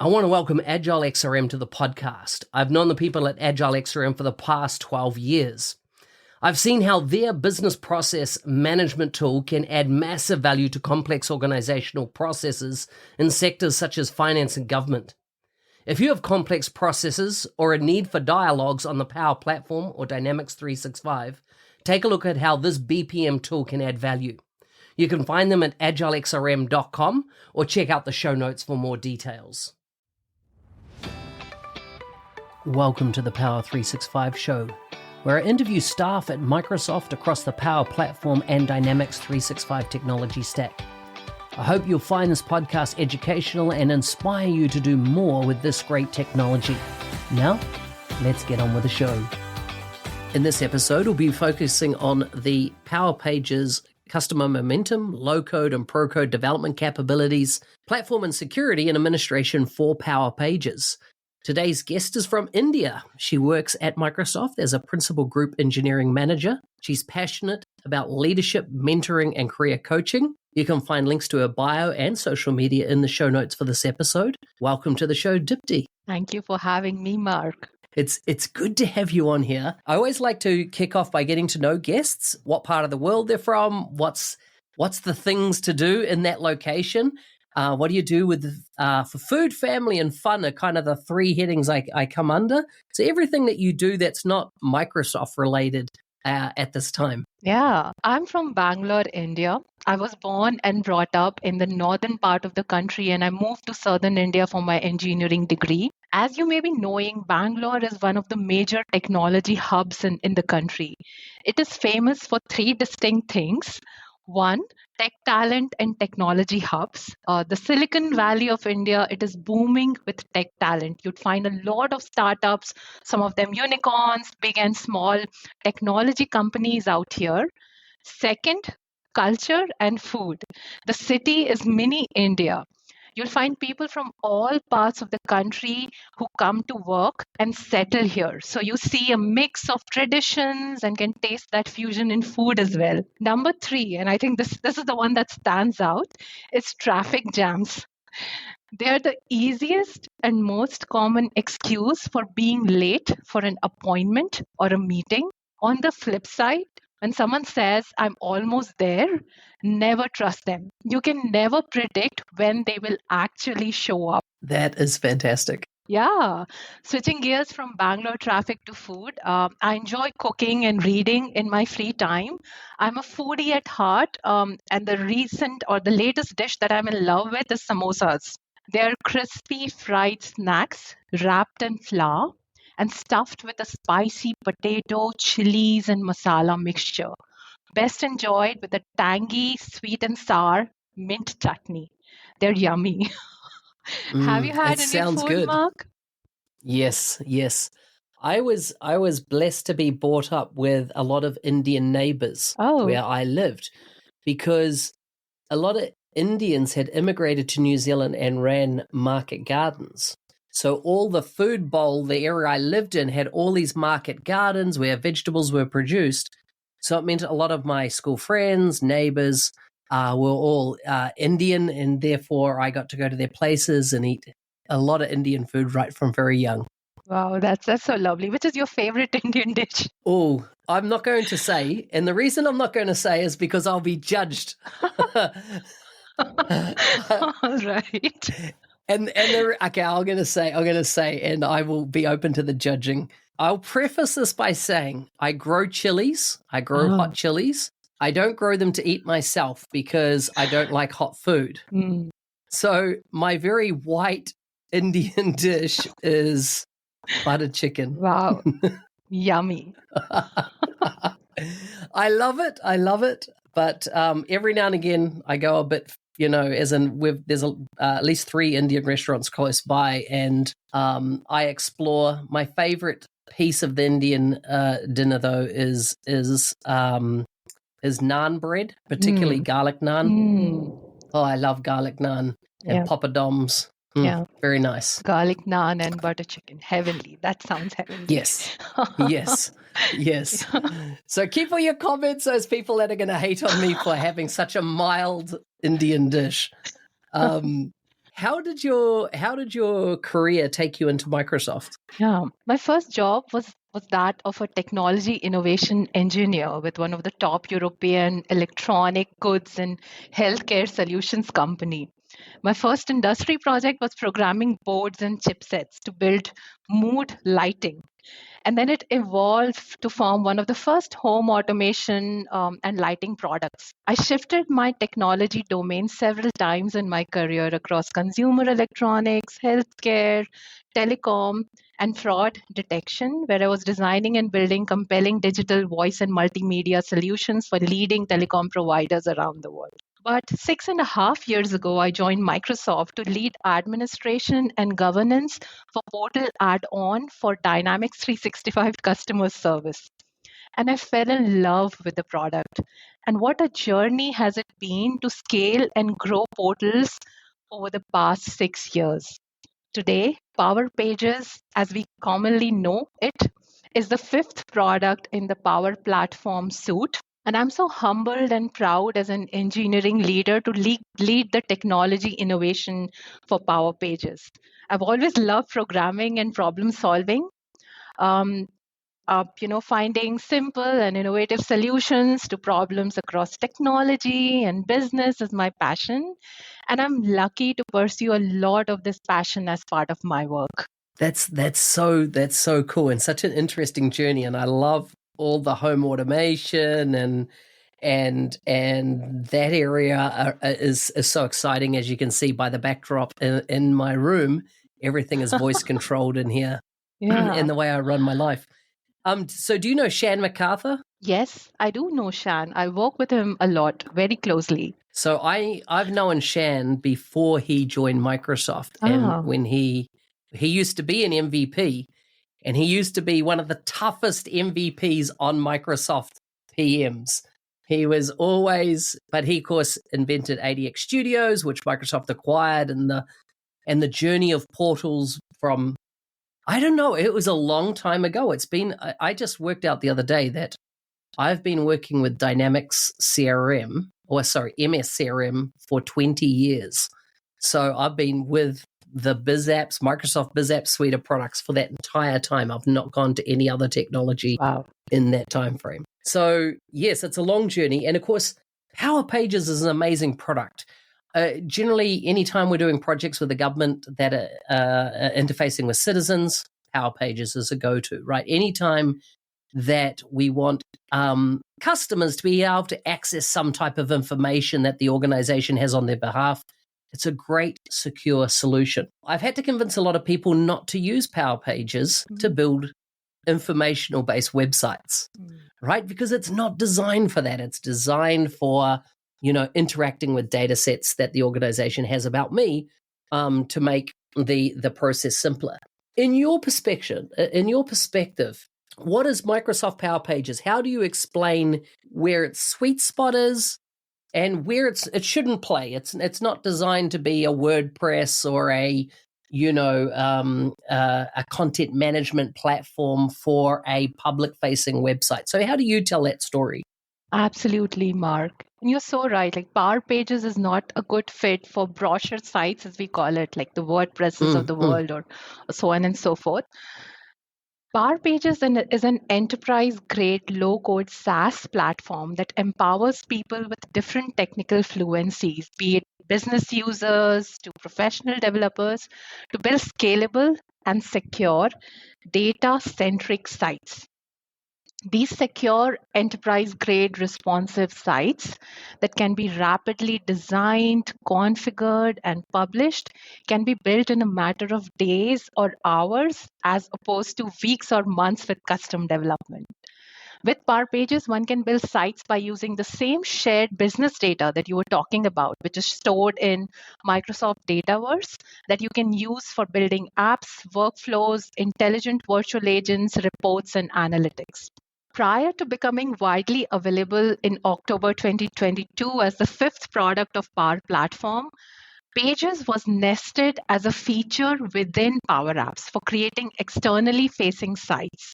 I want to welcome AgileXRM to the podcast. I've known the people at AgileXRM for the past 12 years. I've seen how their business process management tool can add massive value to complex organizational processes in sectors such as finance and government. If you have complex processes or a need for dialogues on the Power Platform or Dynamics 365, take a look at how this BPM tool can add value. You can find them at agilexrm.com or check out the show notes for more details. Welcome to the Power 365 show, where I interview staff at Microsoft across the Power Platform and Dynamics 365 technology stack. I hope you'll find this podcast educational and inspire you to do more with this great technology. Now, let's get on with the show. In this episode, we'll be focusing on the Power Pages customer momentum, low-code and pro-code development capabilities, platform and security and administration for Power Pages. Today's guest is from India. She works at Microsoft as a principal group engineering manager. She's passionate about leadership, mentoring, and career coaching. You can find links to her bio and social media in the show notes for this episode. Welcome to the show, Dipty. Thank you for having me, Mark. It's good to have you on here. I always like to kick off by getting to know guests, what part of the world they're from, what's the things to do in that location. What do you do with for food, family, and fun are kind of the three headings I come under. So everything that you do that's not Microsoft related at this time. Yeah, I'm from Bangalore, India. I was born and brought up in the northern part of the country, and I moved to southern India for my engineering degree. As you may be knowing, Bangalore is one of the major technology hubs in the country. It is famous for three distinct things. One, tech talent and technology hubs. The Silicon Valley of India, it is booming with tech talent. You'd find a lot of startups, some of them unicorns, big and small technology companies out here. Second, culture and food. The city is mini India. You'll find people from all parts of the country who come to work and settle here. So you see a mix of traditions and can taste that fusion in food as well. Number three, and I think this is the one that stands out, is traffic jams. They are the easiest and most common excuse for being late for an appointment or a meeting. On the flip side, when someone says, I'm almost there, never trust them. You can never predict when they will actually show up. That is fantastic. Yeah. Switching gears from Bangalore traffic to food, I enjoy cooking and reading in my free time. I'm a foodie at heart, and the latest dish that I'm in love with is samosas. They're crispy fried snacks wrapped in flour and stuffed with a spicy potato, chilies, and masala mixture. Best enjoyed with a tangy, sweet and sour mint chutney. They're yummy. Have you had any food, good. Mark? Yes. I was blessed to be brought up with a lot of Indian neighbors where I lived, because a lot of Indians had immigrated to New Zealand and ran market gardens. So all the food bowl, the area I lived in, had all these market gardens where vegetables were produced. So it meant a lot of my school friends, neighbors were all Indian, and therefore I got to go to their places and eat a lot of Indian food right from very young. Wow, that's so lovely. Which is your favorite Indian dish? Oh, I'm not going to say. And the reason I'm not going to say is because I'll be judged. All right. Okay, I'm going to say, and I will be open to the judging. I'll preface this by saying I grow chilies. I grow hot chilies. I don't grow them to eat myself because I don't like hot food. Mm. So my very white Indian dish is butter chicken. Wow. Yummy. I love it. But every now and again I go a bit, as in there's at least 3 Indian restaurants close by, and I explore. My favorite piece of the Indian dinner though is naan bread, particularly garlic naan. Mm. Oh, I love garlic naan and poppadoms. Yeah. Very nice. Garlic naan and butter chicken. Heavenly. That sounds heavenly. Yes. So keep all your comments, those people that are going to hate on me for having such a mild Indian dish. How did your career take you into Microsoft? Yeah, my first job was that of a technology innovation engineer with one of the top European electronic goods and healthcare solutions company. My first industry project was programming boards and chipsets to build mood lighting. And then it evolved to form one of the first home automation and lighting products. I shifted my technology domain several times in my career across consumer electronics, healthcare, telecom, and fraud detection, where I was designing and building compelling digital voice and multimedia solutions for leading telecom providers around the world. But 6.5 years ago, I joined Microsoft to lead administration and governance for Portal add-on for Dynamics 365 customer service. And I fell in love with the product. And what a journey has it been to scale and grow portals over the past 6 years. Today, Power Pages, as we commonly know it, is the fifth product in the Power Platform suite. And I'm so humbled and proud as an engineering leader to lead the technology innovation for Power Pages. I've always loved programming and problem solving. Um, Finding simple and innovative solutions to problems across technology and business is my passion. And I'm lucky to pursue a lot of this passion as part of my work. That's so cool and such an interesting journey. And I love all the home automation and that area is so exciting, as you can see by the backdrop in my room. Everything is voice controlled in here. Yeah. In the way I run my life. So do you know Shan MacArthur? Yes, I do know Shan. I work with him a lot, very closely. So I've known Shan before he joined Microsoft, and when he used to be an MVP, and he used to be one of the toughest MVPs on Microsoft PMs. He was always, but he of course invented ADX Studios, which Microsoft acquired, and the journey of portals from, I don't know, it was a long time ago. It's been, I just worked out the other day that I've been working with Dynamics CRM, MS CRM for 20 years. So I've been with the BizApps, Microsoft BizApps suite of products for that entire time. I've not gone to any other technology in that time frame. So yes, it's a long journey. And of course, Power Pages is an amazing product. Generally, anytime we're doing projects with the government that are interfacing with citizens, Power Pages is a go-to, right? Anytime that we want customers to be able to access some type of information that the organization has on their behalf, it's a great, secure solution. I've had to convince a lot of people not to use Power Pages to build informational-based websites, right? Because it's not designed for that. It's designed for interacting with data sets that the organization has about me to make the process simpler. In your perspective, what is Microsoft Power Pages? How do you explain where its sweet spot is and where it shouldn't play? It's not designed to be a WordPress or a content management platform for a public-facing website. So how do you tell that story? Absolutely, Mark. And you're so right. Like Power Pages is not a good fit for brochure sites, as we call it, like the WordPresses of the world or so on and so forth. Power Pages is an enterprise-grade low-code SaaS platform that empowers people with different technical fluencies, be it business users to professional developers, to build scalable and secure data-centric sites. These secure enterprise-grade responsive sites that can be rapidly designed, configured, and published can be built in a matter of days or hours as opposed to weeks or months with custom development. With Power Pages, one can build sites by using the same shared business data that you were talking about, which is stored in Microsoft Dataverse, that you can use for building apps, workflows, intelligent virtual agents, reports, and analytics. Prior to becoming widely available in October 2022 as the fifth product of Power Platform, Pages was nested as a feature within Power Apps for creating externally facing sites.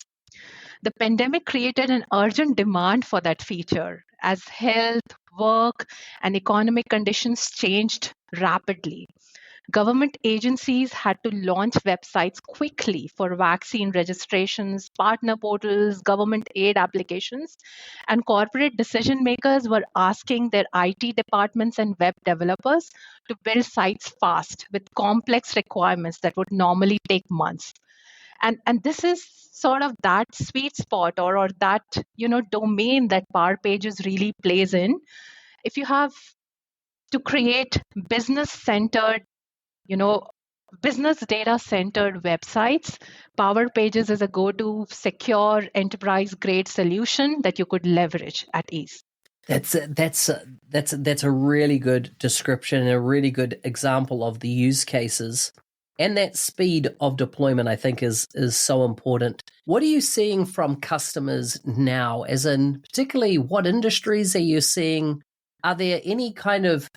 The pandemic created an urgent demand for that feature as health, work, and economic conditions changed rapidly. Government agencies had to launch websites quickly for vaccine registrations, partner portals, government aid applications, and corporate decision makers were asking their IT departments and web developers to build sites fast with complex requirements that would normally take months. And this is sort of that sweet spot, or that domain that Power Pages really plays in. If you have to create business centered, you know business data centered websites, Power Pages is a go-to secure enterprise grade solution that you could leverage at ease. That's a really good description and a really good example of the use cases. And that speed of deployment, I think, is so important. What are you seeing from customers now? As in, particularly, what industries are you seeing? Are there any kind of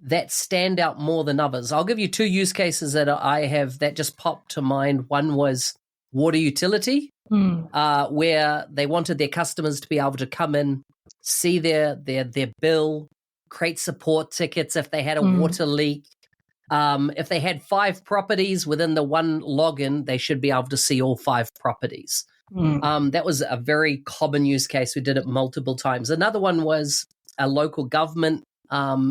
that stand out more than others? I'll give you two use cases that I have that just popped to mind. One was water utility, where they wanted their customers to be able to come in, see their bill, create support tickets if they had a water leak. If they had 5 properties within the one login, they should be able to see all 5 properties. That was a very common use case. We did it multiple times. Another one was a local government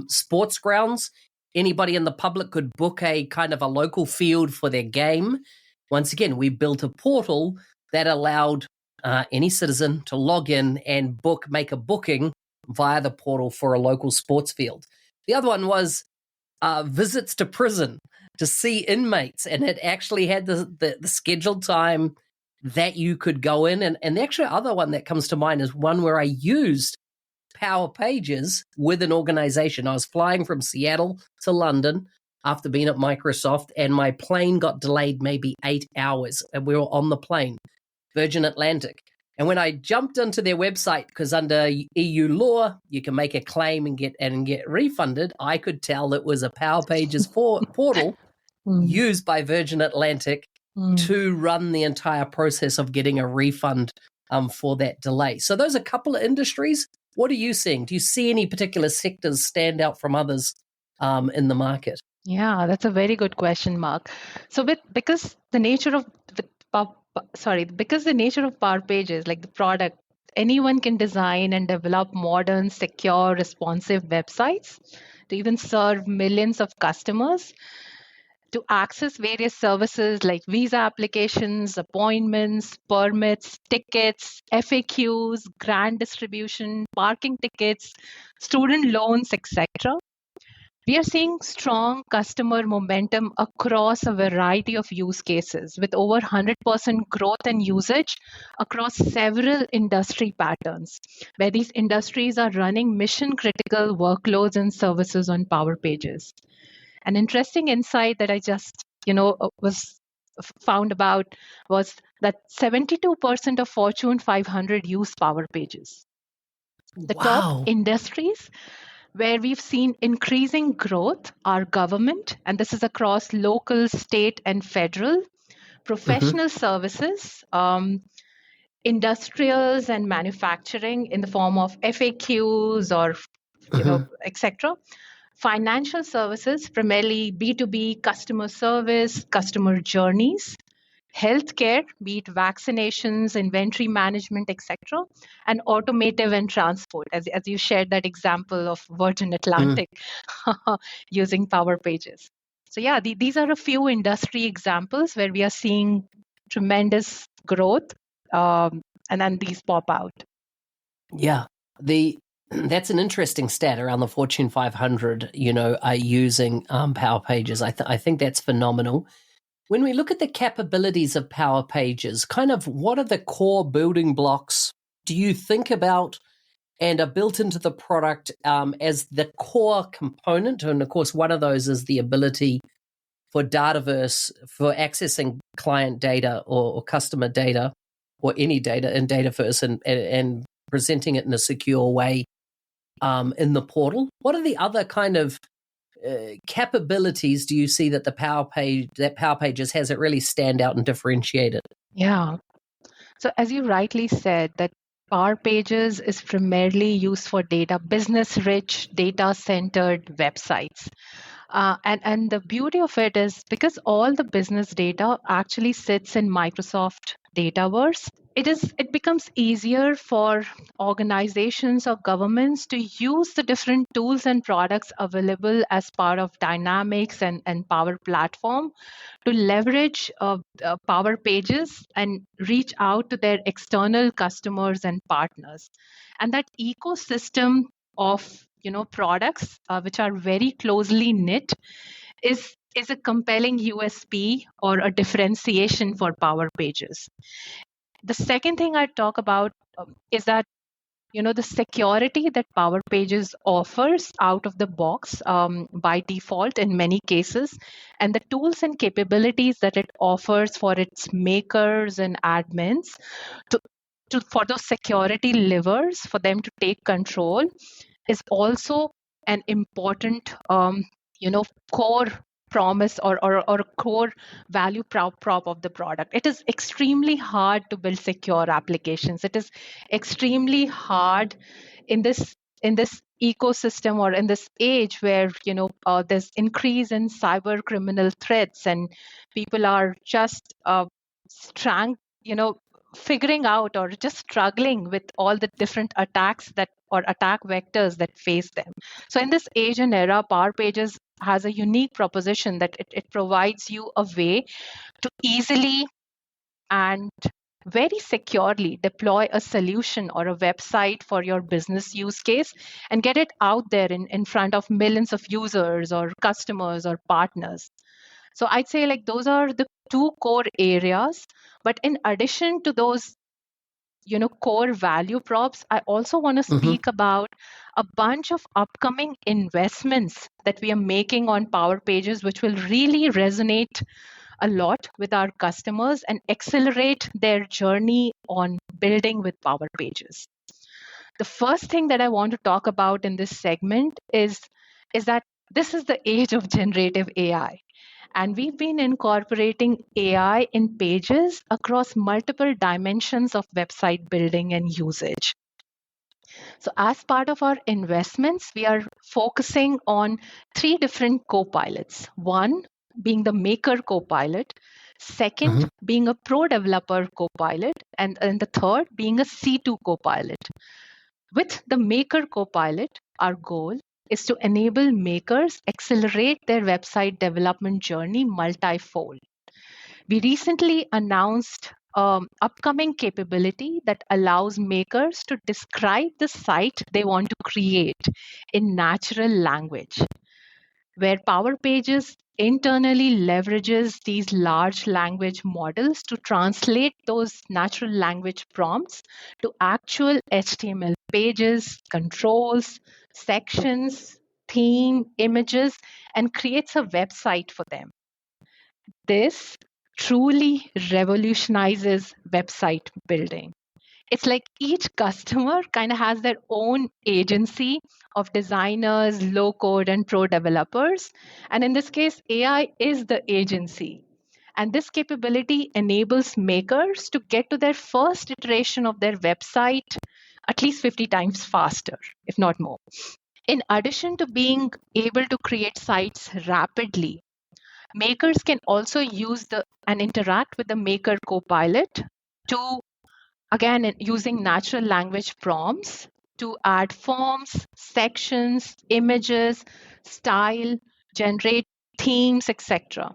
sports grounds. Anybody in the public could book a kind of a local field for their game. Once again, we built a portal that allowed any citizen to log in and make a booking via the portal for a local sports field. The other one was visits to prison to see inmates, and it actually had the scheduled time that you could go in. And the actual other one that comes to mind is one where I used Power Pages with an organization. I was flying from Seattle to London after being at Microsoft, and my plane got delayed maybe 8 hours, and we were on the plane, Virgin Atlantic. And when I jumped into their website, because under EU law, you can make a claim and get refunded, I could tell it was a Power Pages portal used by Virgin Atlantic to run the entire process of getting a refund for that delay. So those are a couple of industries. What are you seeing? Do you see any particular sectors stand out from others in the market? Yeah, that's a very good question, Mark. So because the nature of Power Pages, like the product, anyone can design and develop modern, secure, responsive websites to even serve millions of customers, to access various services like visa applications, appointments, permits, tickets, FAQs, grant distribution, parking tickets, student loans, etc. We are seeing strong customer momentum across a variety of use cases, with over 100% growth and usage across several industry patterns, where these industries are running mission-critical workloads and services on Power Pages. An interesting insight that I just, was found about was that 72% of Fortune 500 use Power Pages. The top industries where we've seen increasing growth are government, and this is across local, state, and federal, professional services, industrials and manufacturing in the form of FAQs or, etc. Financial services, primarily B2B customer service, customer journeys, healthcare, be it vaccinations, inventory management, etc., and automotive and transport, as you shared that example of Virgin Atlantic using Power Pages. So yeah, these are a few industry examples where we are seeing tremendous growth, and then these pop out. Yeah, that's an interesting stat around the Fortune 500, are using Power Pages. I think that's phenomenal. When we look at the capabilities of Power Pages, kind of what are the core building blocks do you think about and are built into the product as the core component? And of course, one of those is the ability for Dataverse, for accessing client data or customer data or any data in Dataverse and presenting it in a secure way in the portal. What are the other kind of capabilities do you see that Power Pages has that really stand out and differentiate it? Yeah. So as you rightly said, that Power Pages is primarily used for business-rich, data-centered websites. And the beauty of it is because all the business data actually sits in Microsoft Dataverse, it becomes easier for organizations or governments to use the different tools and products available as part of Dynamics and Power Platform to leverage Power Pages and reach out to their external customers and partners. And that ecosystem of products which are very closely knit is a compelling USP or a differentiation for Power Pages. The second thing I talk about is that the security that Power Pages offers out of the box by default in many cases, and the tools and capabilities that it offers for its makers and admins for those security levers for them to take control is also an important core promise or core value prop of the product. It is extremely hard to build secure applications. It is extremely hard in this ecosystem or in this age where there's increase in cyber criminal threats and people are just strang figuring out or just struggling with all the different attacks that or attack vectors that face them. So in this age and era, Power Pages has a unique proposition that it provides you a way to easily and very securely deploy a solution or a website for your business use case and get it out there in front of millions of users or customers or partners. So I'd say like those are the two core areas. But in addition to those core value props, I also want to speak about a bunch of upcoming investments that we are making on Power Pages, which will really resonate a lot with our customers and accelerate their journey on building with Power Pages. The first thing that I want to talk about in this segment is that this is the age of generative AI. And we've been incorporating AI in pages across multiple dimensions of website building and usage. So, as part of our investments, we are focusing on three different co-pilots. One being the maker co-pilot, second being a pro developer co-pilot, and the third being a C2 co-pilot. With the maker co-pilot, our goal is to enable makers accelerate their website development journey multifold. We recently announced upcoming capability that allows makers to describe the site they want to create in natural language, where Power Pages internally leverages these large language models to translate those natural language prompts to actual HTML pages, controls, sections, theme, images, and creates a website for them. This truly revolutionizes website building. It's like each customer kind of has their own agency of designers, low code, and pro developers. And in this case, AI is the agency. And this capability enables makers to get to their first iteration of their website at least 50 times faster, if not more. In addition to being able to create sites rapidly, makers can also use and interact with the Maker Copilot to, again, using natural language prompts to add forms, sections, images, style, generate themes, etc.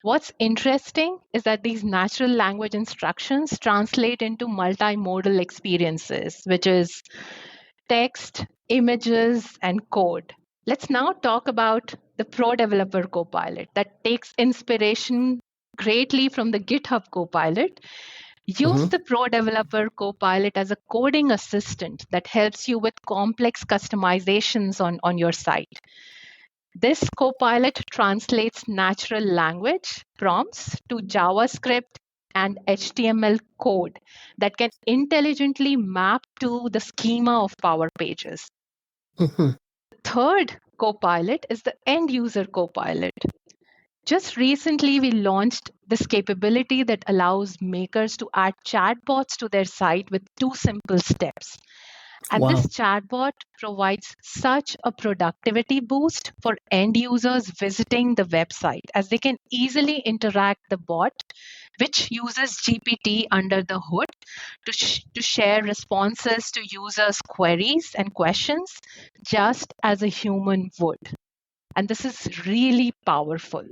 What's interesting is that these natural language instructions translate into multimodal experiences, which is text, images, and code. Let's now talk about the Pro Developer Copilot that takes inspiration greatly from the GitHub Copilot. Use the Pro Developer Copilot as a coding assistant that helps you with complex customizations on your site. This Copilot translates natural language prompts to JavaScript and HTML code that can intelligently map to the schema of Power Pages. The third Copilot is the end user Copilot. Just recently, we launched this capability that allows makers to add chatbots to their site with two simple steps. And Wow. this chatbot provides such a productivity boost for end users visiting the website, as they can easily interact the bot, which uses GPT under the hood to share responses to users' queries and questions just as a human would. And this is really powerful.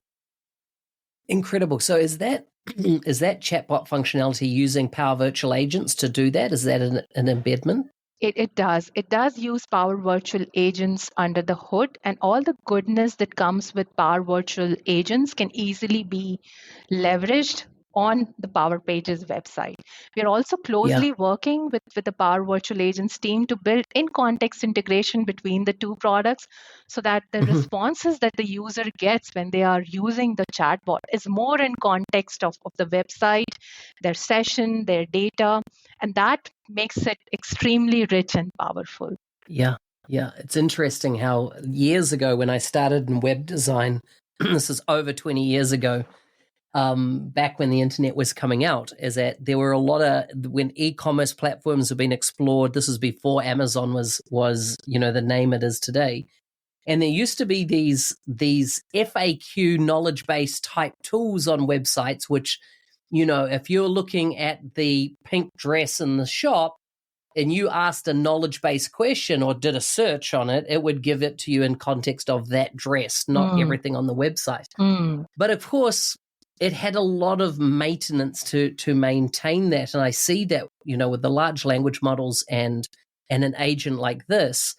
Incredible. So is that is that chatbot functionality using Power Virtual Agents to do that? Is that an embedment? It does. It does use Power Virtual Agents under the hood, and all the goodness that comes with Power Virtual Agents can easily be leveraged on the Power Pages website. We are also closely working with the Power Virtual Agents team to build in-context integration between the two products so that the responses that the user gets when they are using the chatbot is more in context of the website, their session, their data, and that makes it extremely rich and powerful. Yeah. It's interesting how years ago when I started in web design, this is over 20 years ago, back when the internet was coming out, is that there were a lot of, when e-commerce platforms have been explored, this is before Amazon was the name it is today. And there used to be these FAQ knowledge-based type tools on websites, which, if you're looking at the pink dress in the shop and you asked a knowledge-based question or did a search on it, it would give it to you in context of that dress, not everything on the website. But of course, it had a lot of maintenance to maintain that. And I see that, with the large language models and an agent like this,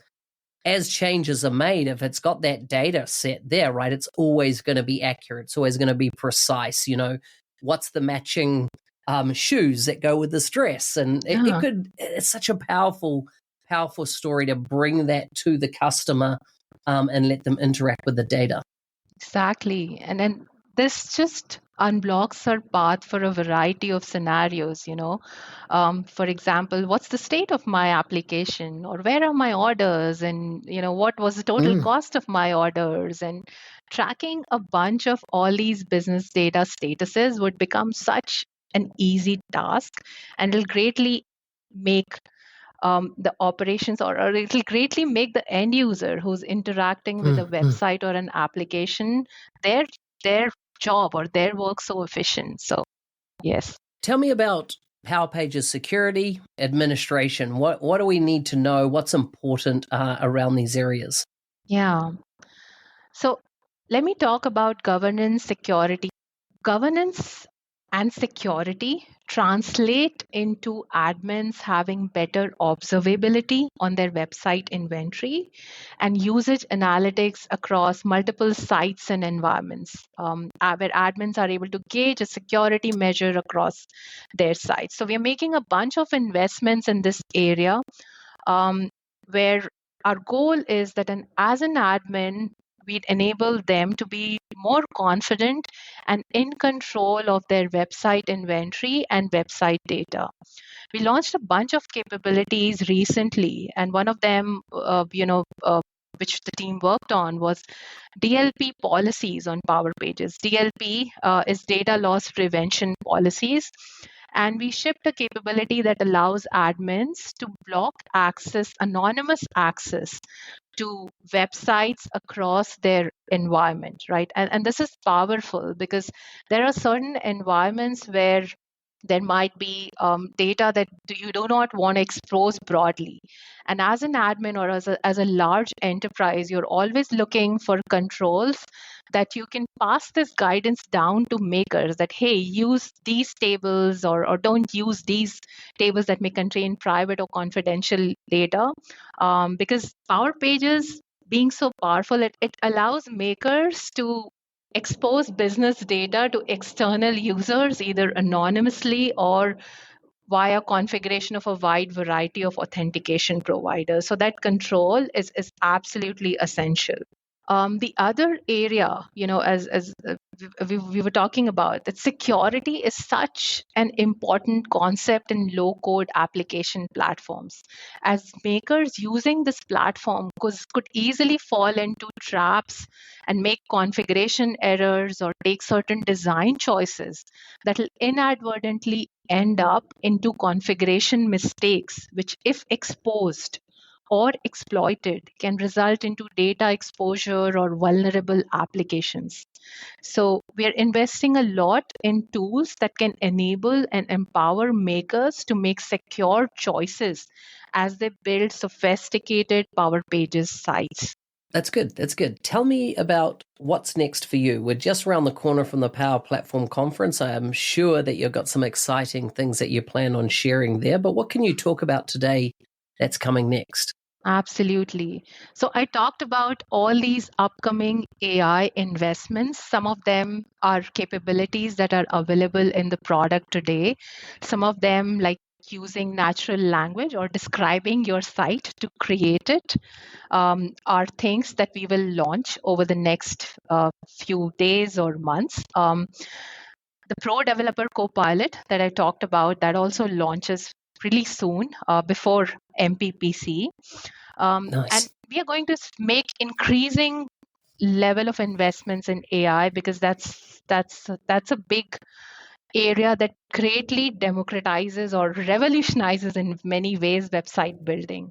as changes are made, if it's got that data set there, right, it's always going to be accurate. It's always going to be precise. What's the matching shoes that go with this dress? And it's such a powerful story to bring that to the customer and let them interact with the data. Exactly. And then this just unblocks our path for a variety of scenarios. For example, what's the state of my application, or where are my orders, and what was the total cost of my orders, and tracking a bunch of all these business data statuses would become such an easy task, and it'll greatly make the operations, or it'll greatly make the end user who's interacting with a website or an application, their job or their work so efficient. So yes. Tell me about Power Pages security, administration. What do we need to know? What's important around these areas? Yeah. So let me talk about governance, security. Governance and security translate into admins having better observability on their website inventory and usage analytics across multiple sites and environments, where admins are able to gauge a security measure across their sites. So we are making a bunch of investments in this area, where our goal is that as an admin, we'd enable them to be more confident and in control of their website inventory and website data. We launched a bunch of capabilities recently, and one of them, which the team worked on, was DLP policies on Power Pages. DLP is data loss prevention policies. And we shipped a capability that allows admins to block access, anonymous access to websites across their environment, right? And this is powerful because there are certain environments where there might be data that you do not want to expose broadly. And as an admin or as a large enterprise, you're always looking for controls that you can pass this guidance down to makers that, hey, use these tables, or don't use these tables that may contain private or confidential data. Because Power Pages, being so powerful, it allows makers to expose business data to external users, either anonymously or via configuration of a wide variety of authentication providers. So that control is absolutely essential. The other area, as we were talking about, that security is such an important concept in low-code application platforms, as makers using this platform could easily fall into traps and make configuration errors or take certain design choices that will inadvertently end up into configuration mistakes, which, if exposed, or exploited can result into data exposure or vulnerable applications. So we are investing a lot in tools that can enable and empower makers to make secure choices as they build sophisticated Power Pages sites. That's good. That's good. Tell me about what's next for you. We're just around the corner from the Power Platform Conference. I am sure that you've got some exciting things that you plan on sharing there, but what can you talk about today that's coming next? Absolutely. So I talked about all these upcoming AI investments. Some of them are capabilities that are available in the product today. Some of them, like using natural language or describing your site to create it, are things that we will launch over the next few days or months. The Pro Developer Copilot that I talked about, that also launches really soon before MPPC. And Nice. we are going to make increasing level of investments in AI because that's a big area that greatly democratizes or revolutionizes in many ways website building.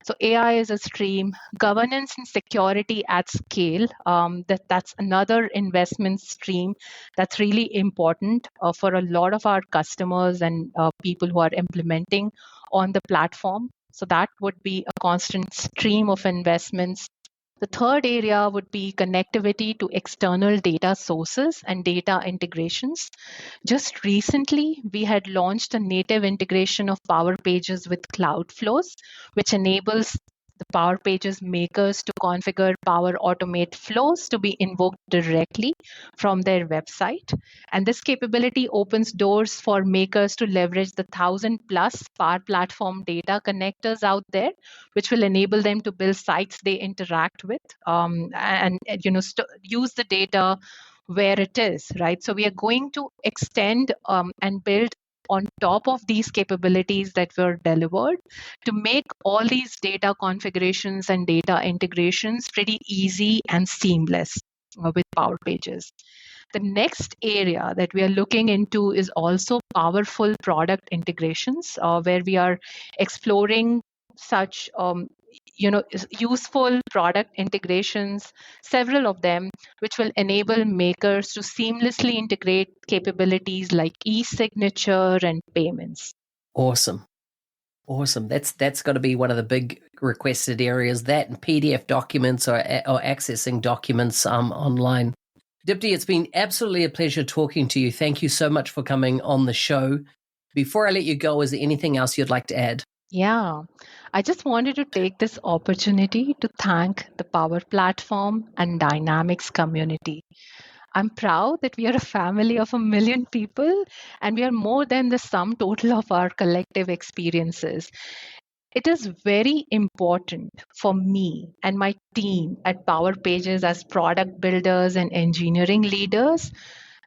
So AI is a stream, governance and security at scale. That's another investment stream that's really important for a lot of our customers and people who are implementing on the platform. So that would be a constant stream of investments. The third area would be connectivity to external data sources and data integrations. Just recently, we had launched a native integration of Power Pages with Cloud Flows, which enables the Power Pages makers to configure Power Automate flows to be invoked directly from their website. And this capability opens doors for makers to leverage the 1,000 plus Power Platform data connectors out there, which will enable them to build sites they interact with and use the data where it is, right? So we are going to extend and build on top of these capabilities that were delivered to make all these data configurations and data integrations pretty easy and seamless with Power Pages. The next area that we are looking into is also powerful product integrations, where we are exploring such useful product integrations, several of them, which will enable makers to seamlessly integrate capabilities like e-signature and payments. Awesome. Awesome. That's got to be one of the big requested areas, that and PDF documents or accessing documents online. Dipti, it's been absolutely a pleasure talking to you. Thank you so much for coming on the show. Before I let you go, is there anything else you'd like to add? Yeah, I just wanted to take this opportunity to thank the Power Platform and Dynamics community. I'm proud that we are a family of 1 million people and we are more than the sum total of our collective experiences. It is very important for me and my team at Power Pages as product builders and engineering leaders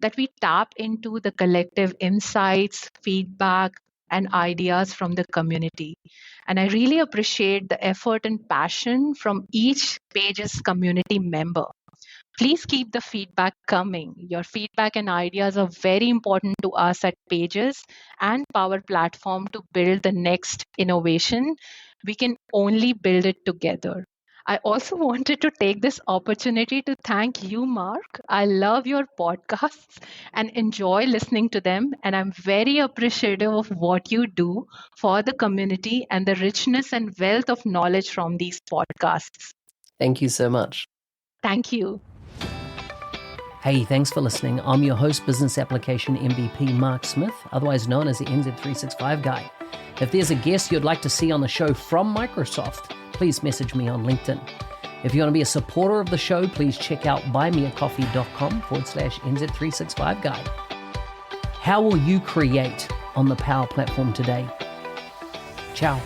that we tap into the collective insights, feedback, and ideas from the community. And I really appreciate the effort and passion from each Pages community member. Please keep the feedback coming. Your feedback and ideas are very important to us at Pages and Power Platform to build the next innovation. We can only build it together. I also wanted to take this opportunity to thank you, Mark. I love your podcasts and enjoy listening to them. And I'm very appreciative of what you do for the community and the richness and wealth of knowledge from these podcasts. Thank you so much. Thank you. Hey, thanks for listening. I'm your host, Business Application MVP Mark Smith, otherwise known as the NZ365 Guy. If there's a guest you'd like to see on the show from Microsoft, please message me on LinkedIn. If you want to be a supporter of the show, please check out buymeacoffee.com/NZ365 Guy. How will you create on the Power Platform today? Ciao.